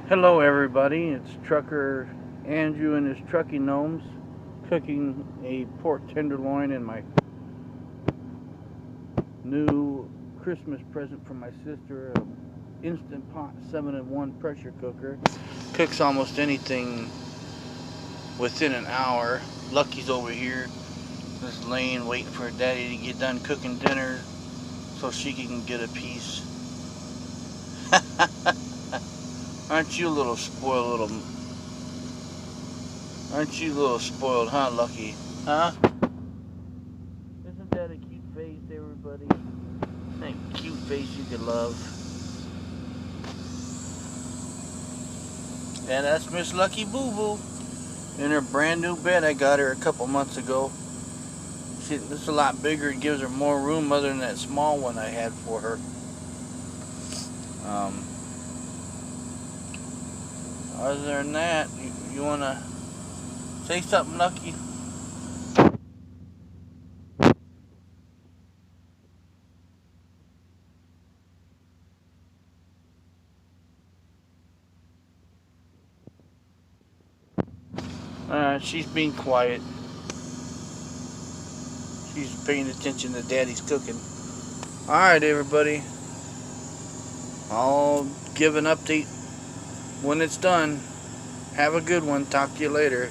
Hello everybody, it's Trucker Andrew and his trucking gnomes cooking a pork tenderloin in my new Christmas present from my sister, an Instant Pot 7-in-1 pressure cooker. Cooks almost anything within an hour. Lucky's over here just laying waiting for her daddy to get done cooking dinner so she can get a piece. Aren't you a little spoiled little... Aren't you a little spoiled, huh, Lucky? Huh? Isn't that a cute face, everybody? That cute face you could love. And that's Miss Lucky Boo Boo in her brand new bed I got her a couple months ago. This is a lot bigger. It gives her more room other than that small one I had for her. Other than that, you want to say something, Lucky? She's being quiet. She's paying attention to Daddy's cooking. Alright, everybody. I'll give an update when it's done. Have a good one. Talk to you later.